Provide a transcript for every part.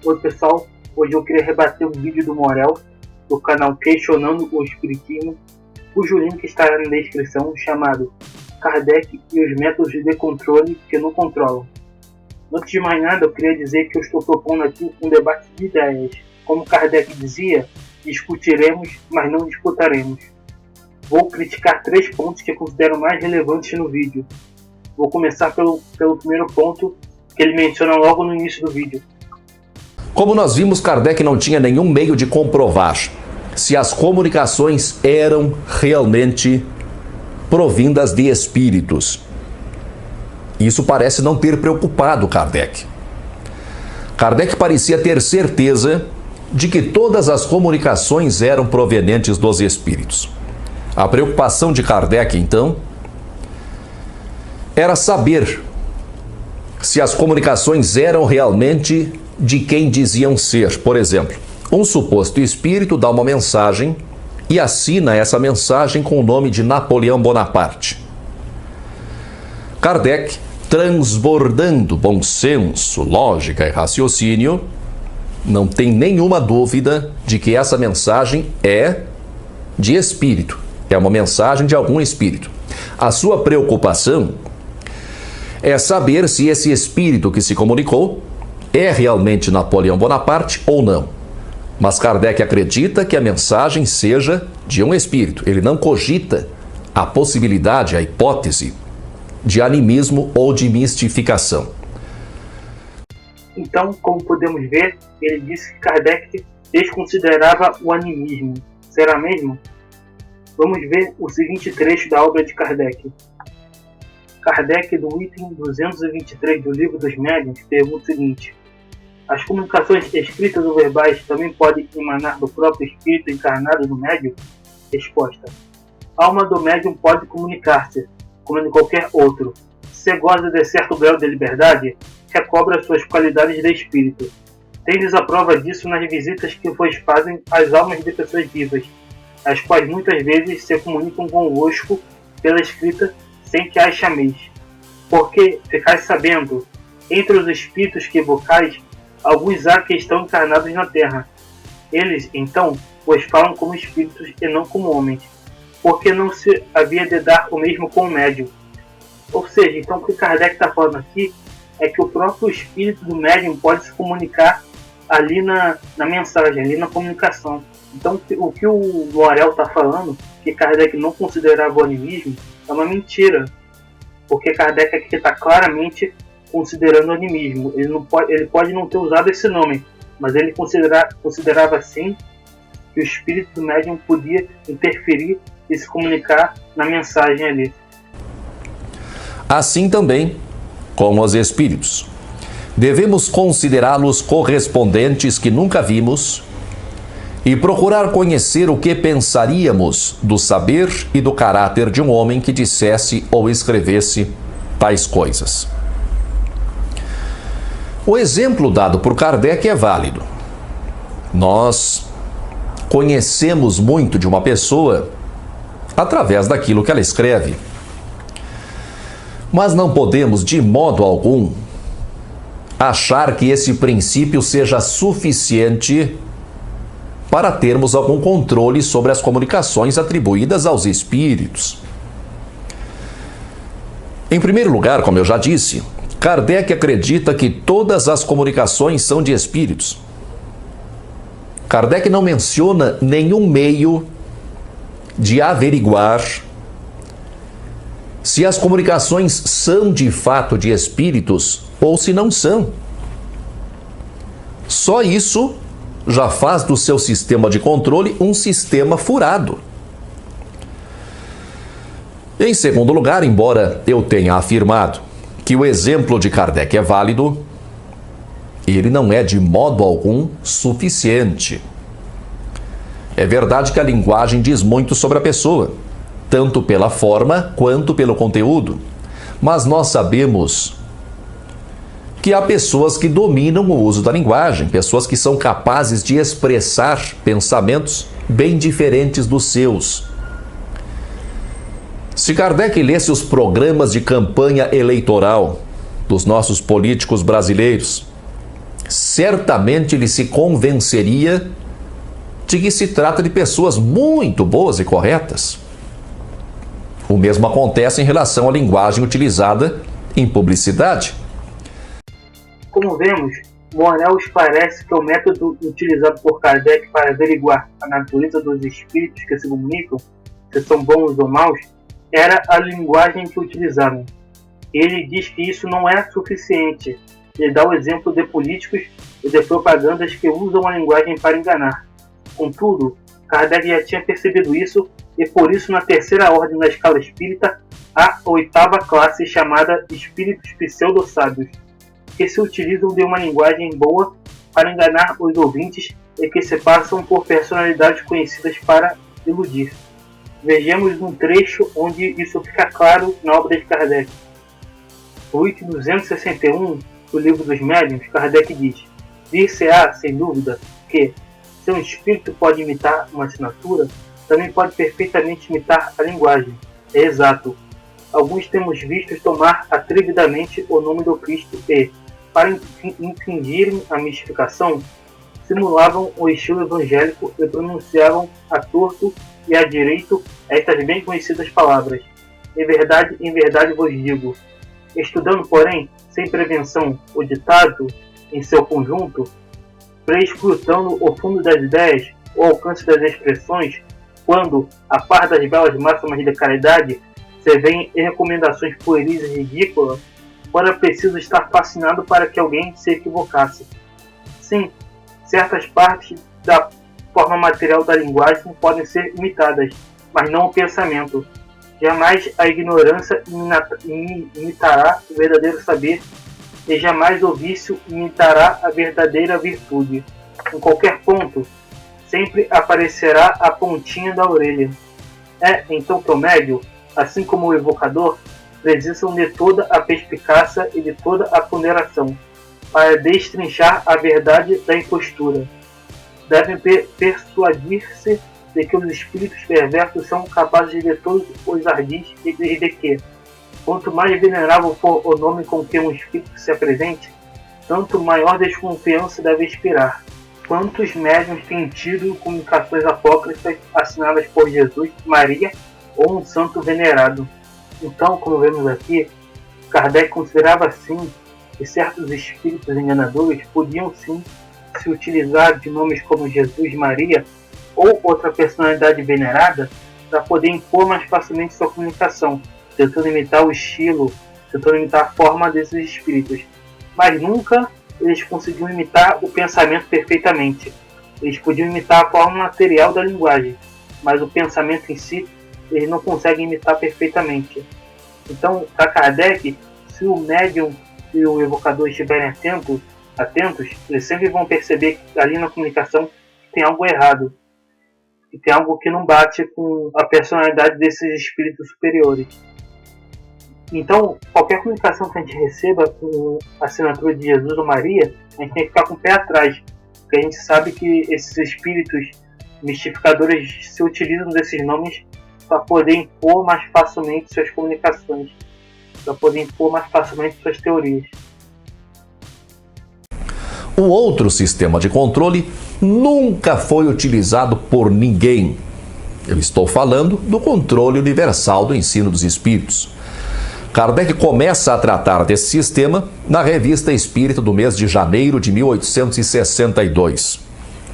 Oi pessoal, hoje eu queria rebater um vídeo do Morel, do canal Questionando o Espiritismo, cujo link estará na descrição, chamado Kardec e os métodos de controle que não controlam. Antes de mais nada, eu queria dizer que eu estou propondo aqui um debate de ideias. Como Kardec dizia, discutiremos, mas não disputaremos. Vou criticar 3 pontos que eu considero mais relevantes no vídeo. Vou começar pelo primeiro ponto, que ele menciona logo no início do vídeo. Como nós vimos, Kardec não tinha nenhum meio de comprovar se as comunicações eram realmente provindas de espíritos. Isso parece não ter preocupado Kardec. Kardec parecia ter certeza de que todas as comunicações eram provenientes dos espíritos. A preocupação de Kardec, então, era saber se as comunicações eram realmente de quem diziam ser. Por exemplo, um suposto espírito dá uma mensagem e assina essa mensagem com o nome de Napoleão Bonaparte. Kardec, transbordando bom senso, lógica e raciocínio, não tem nenhuma dúvida de que essa mensagem é de espírito, é uma mensagem de algum espírito. A sua preocupação é saber se esse espírito que se comunicou é realmente Napoleão Bonaparte ou não. Mas Kardec acredita que a mensagem seja de um espírito. Ele não cogita a possibilidade, a hipótese de animismo ou de mistificação. Então, como podemos ver, ele disse que Kardec desconsiderava o animismo. Será mesmo? Vamos ver o seguinte trecho da obra de Kardec. Kardec, do item 223 do Livro dos Médiuns, pergunta o seguinte: as comunicações escritas ou verbais também podem emanar do próprio espírito encarnado no médium? Resposta: a alma do médium pode comunicar-se, como de qualquer outro. Se goza de certo grau de liberdade, recobra suas qualidades de espírito. Tendes a prova disso nas visitas que vos fazem às almas de pessoas vivas, as quais muitas vezes se comunicam convosco pela escrita sem que as chameis. Porque ficais sabendo, entre os espíritos que evocais, alguns há que estão encarnados na terra. Eles, então, vos falam como espíritos e não como homens, porque não se havia de dar o mesmo com o médium. Ou seja, então o que Kardec está falando aqui é que o próprio espírito do médium pode se comunicar ali na mensagem, ali na comunicação. Então o que o Morel está falando, que Kardec não considerava o animismo, é uma mentira. Porque Kardec aqui está claramente considerando o animismo. Ele pode não ter usado esse nome, mas ele considerava sim que o espírito do médium podia interferir e se comunicar na mensagem ali. Assim também com os espíritos. Devemos considerá-los correspondentes que nunca vimos e procurar conhecer o que pensaríamos do saber e do caráter de um homem que dissesse ou escrevesse tais coisas. O exemplo dado por Kardec é válido. Nós conhecemos muito de uma pessoa através daquilo que ela escreve. Mas não podemos, de modo algum, achar que esse princípio seja suficiente para termos algum controle sobre as comunicações atribuídas aos espíritos. Em primeiro lugar, como eu já disse, Kardec acredita que todas as comunicações são de espíritos. Kardec não menciona nenhum meio de averiguar se as comunicações são de fato de espíritos ou se não são. Só isso já faz do seu sistema de controle um sistema furado. Em segundo lugar, embora eu tenha afirmado que o exemplo de Kardec é válido, ele não é de modo algum suficiente. É verdade que a linguagem diz muito sobre a pessoa, tanto pela forma quanto pelo conteúdo, mas nós sabemos que há pessoas que dominam o uso da linguagem, pessoas que são capazes de expressar pensamentos bem diferentes dos seus. Se Kardec lesse os programas de campanha eleitoral dos nossos políticos brasileiros, certamente ele se convenceria de que se trata de pessoas muito boas e corretas. O mesmo acontece em relação à linguagem utilizada em publicidade. Como vemos, Monel esclarece que o método utilizado por Kardec para averiguar a natureza dos espíritos que se comunicam, se são bons ou maus, era a linguagem que utilizavam. Ele diz que isso não é suficiente. Ele dá o exemplo de políticos e de propagandas que usam a linguagem para enganar. Contudo, Kardec já tinha percebido isso e por isso na terceira ordem da escala espírita há a oitava classe chamada espíritos pseudo-sábios, que se utilizam de uma linguagem boa para enganar os ouvintes e que se passam por personalidades conhecidas para iludir. Vejamos um trecho onde isso fica claro na obra de Kardec. No item 261 do Livro dos Médiuns, Kardec diz: dir-se-á, sem dúvida, que, se um espírito pode imitar uma assinatura, também pode perfeitamente imitar a linguagem. É exato. Alguns temos visto tomar atrevidamente o nome do Cristo e, para infringirem a mistificação, simulavam o estilo evangélico e pronunciavam a torto e a direito estas bem conhecidas palavras. Em verdade vos digo. Estudando, porém, sem prevenção o ditado em seu conjunto, prescrutando o fundo das ideias, o alcance das expressões, quando, a par das belas máximas de caridade, se vêem em recomendações pueris e ridículas, fora preciso estar fascinado para que alguém se equivocasse. Sim, certas partes da forma material da linguagem podem ser imitadas, mas não o pensamento. Jamais a ignorância imitará o verdadeiro saber e jamais o vício imitará a verdadeira virtude. Em qualquer ponto, sempre aparecerá a pontinha da orelha. É então que o médium, assim como o evocador, precisam de toda a perspicácia e de toda a ponderação para destrinchar a verdade da impostura. Devem persuadir-se de que os espíritos perversos são capazes de todos os ardis e de que, quanto mais venerável for o nome com que um espírito se apresente, tanto maior desconfiança deve inspirar. Quantos médiuns têm tido comunicações apócrifas assinadas por Jesus, Maria ou um santo venerado? Então, como vemos aqui, Kardec considerava sim que certos espíritos enganadores podiam sim se utilizar de nomes como Jesus, Maria ou outra personalidade venerada para poder impor mais facilmente sua comunicação, tentando imitar o estilo, tentando imitar a forma desses espíritos. Mas nunca eles conseguiam imitar o pensamento perfeitamente. Eles podiam imitar a forma material da linguagem, mas o pensamento em si eles não conseguem imitar perfeitamente. Então, para Kardec, se o médium e o evocador estiverem atentos, eles sempre vão perceber que ali na comunicação tem algo errado, que tem algo que não bate com a personalidade desses espíritos superiores. Então, qualquer comunicação que a gente receba com a assinatura de Jesus ou Maria, a gente tem que ficar com o pé atrás, porque a gente sabe que esses espíritos mistificadores se utilizam desses nomes para poder impor mais facilmente suas comunicações, para poder impor mais facilmente suas teorias. O outro sistema de controle nunca foi utilizado por ninguém. Eu estou falando do controle universal do ensino dos espíritos. Kardec começa a tratar desse sistema na Revista Espírita do mês de janeiro de 1862.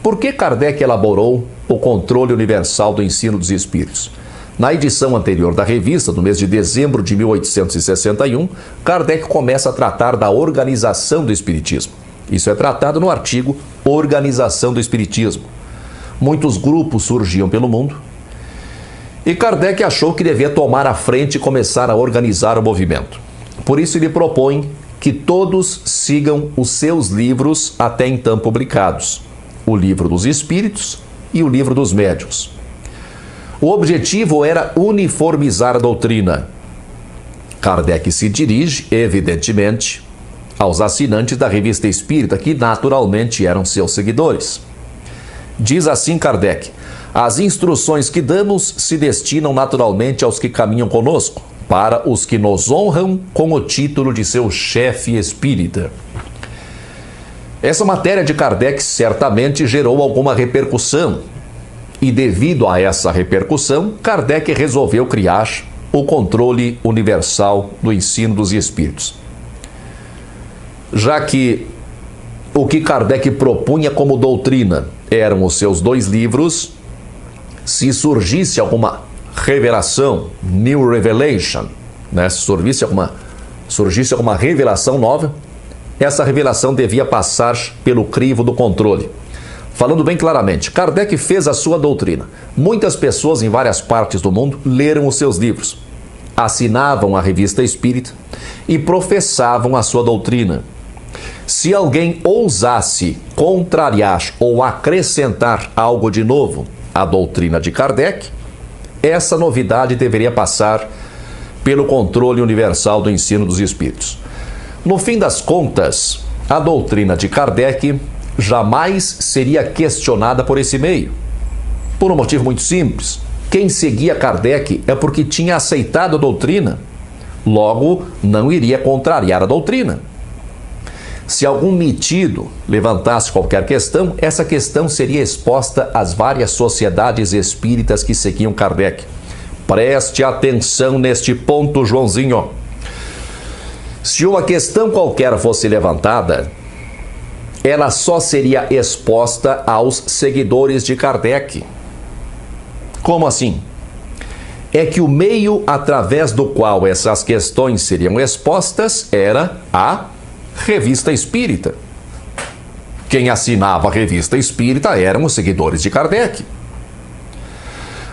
Por que Kardec elaborou o controle universal do ensino dos espíritos? Na edição anterior da revista, do mês de dezembro de 1861, Kardec começa a tratar da organização do espiritismo. Isso é tratado no artigo Organização do Espiritismo. Muitos grupos surgiam pelo mundo e Kardec achou que devia tomar a frente e começar a organizar o movimento. Por isso ele propõe que todos sigam os seus livros até então publicados, o Livro dos Espíritos e o Livro dos Médiuns. O objetivo era uniformizar a doutrina. Kardec se dirige, evidentemente, aos assinantes da Revista Espírita, que naturalmente eram seus seguidores. Diz assim Kardec: as instruções que damos se destinam naturalmente aos que caminham conosco, para os que nos honram com o título de seu chefe espírita. Essa matéria de Kardec certamente gerou alguma repercussão. E devido a essa repercussão, Kardec resolveu criar o controle universal do ensino dos espíritos. Já que o que Kardec propunha como doutrina eram os seus 2 livros, se surgisse alguma revelação, new revelation, né? Se surgisse alguma revelação nova, essa revelação devia passar pelo crivo do controle. Falando bem claramente, Kardec fez a sua doutrina. Muitas pessoas em várias partes do mundo leram os seus livros, assinavam a Revista Espírita e professavam a sua doutrina. Se alguém ousasse contrariar ou acrescentar algo de novo à doutrina de Kardec, essa novidade deveria passar pelo controle universal do ensino dos espíritos. No fim das contas, a doutrina de Kardec jamais seria questionada por esse meio. Por um motivo muito simples. Quem seguia Kardec é porque tinha aceitado a doutrina, logo não iria contrariar a doutrina. Se algum metido levantasse qualquer questão, essa questão seria exposta às várias sociedades espíritas que seguiam Kardec. Preste atenção neste ponto, Joãozinho. Se uma questão qualquer fosse levantada, ela só seria exposta aos seguidores de Kardec. Como assim? É que o meio através do qual essas questões seriam expostas era a Revista Espírita. Quem assinava a Revista Espírita eram os seguidores de Kardec.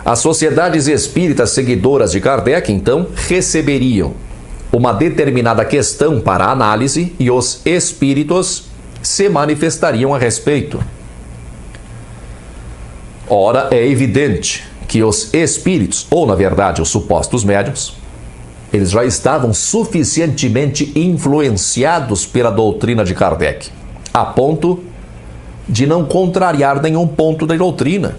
As sociedades espíritas seguidoras de Kardec, então, receberiam uma determinada questão para análise e os espíritos se manifestariam a respeito. Ora, é evidente que os espíritos, ou na verdade os supostos médiuns, eles já estavam suficientemente influenciados pela doutrina de Kardec, a ponto de não contrariar nenhum ponto da doutrina.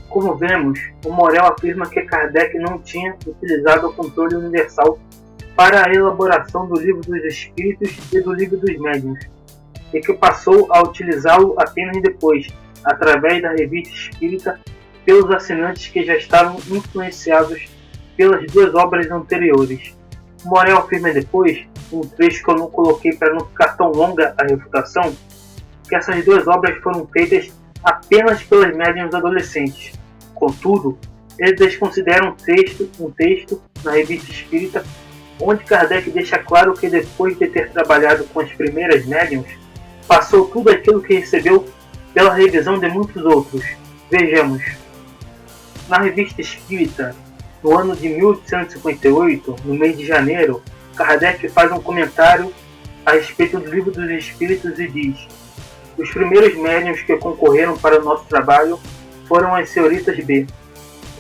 Como vemos, o Morel afirma que Kardec não tinha utilizado o controle universal para a elaboração do Livro dos Espíritos e do Livro dos Médiuns, e que passou a utilizá-lo apenas depois, através da Revista Espírita, pelos assinantes que já estavam influenciados pelas 2 obras anteriores. O Morel afirma depois, um trecho que eu não coloquei para não ficar tão longa a refutação, que essas 2 obras foram feitas apenas pelas médiuns adolescentes. Contudo, eles desconsideram um texto na Revista Espírita, onde Kardec deixa claro que depois de ter trabalhado com as primeiras médiuns, passou tudo aquilo que recebeu pela revisão de muitos outros. Vejamos. Na Revista Espírita, no ano de 1858, no mês de janeiro, Kardec faz um comentário a respeito do Livro dos Espíritos e diz: os primeiros médiuns que concorreram para o nosso trabalho foram as senhoritas B,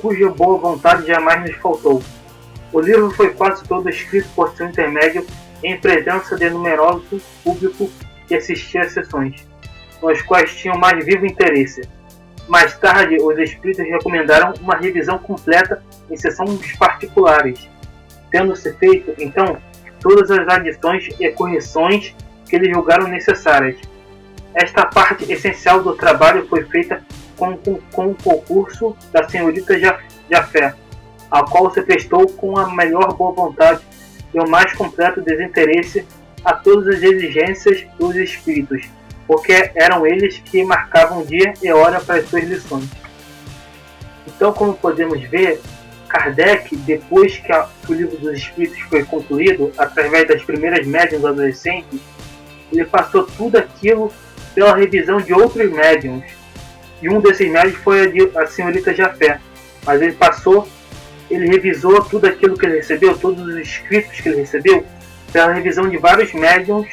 cuja boa vontade jamais nos faltou. O livro foi quase todo escrito por seu intermédio em presença de numeroso público que assistia às sessões, nos quais tinham mais vivo interesse. Mais tarde, os espíritos recomendaram uma revisão completa em sessões particulares, tendo-se feito, então, todas as adições e correções que eles julgaram necessárias. Esta parte essencial do trabalho foi feita com o concurso da senhorita Jafé, a qual se prestou com a melhor boa vontade e o mais completo desinteresse a todas as exigências dos espíritos, porque eram eles que marcavam dia e hora para as suas lições. Então, como podemos ver, Kardec, depois que o Livro dos Espíritos foi concluído, através das primeiras médiuns adolescentes, ele passou tudo aquilo pela revisão de outros médiuns. E um desses médiuns foi a senhorita Jafé. Mas ele revisou tudo aquilo que ele recebeu, todos os escritos que ele recebeu, pela revisão de vários médiuns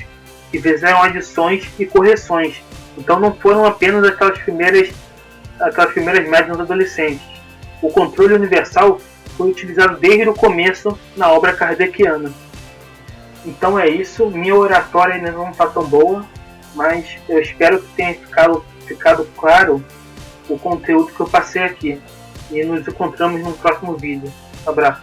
que fizeram adições e correções. Então não foram apenas aquelas primeiras médiuns adolescentes. O controle universal foi utilizado desde o começo na obra kardeciana. Então é isso, minha oratória ainda não está tão boa, mas eu espero que tenha ficado claro o conteúdo que eu passei aqui. E nos encontramos no próximo vídeo. Um abraço.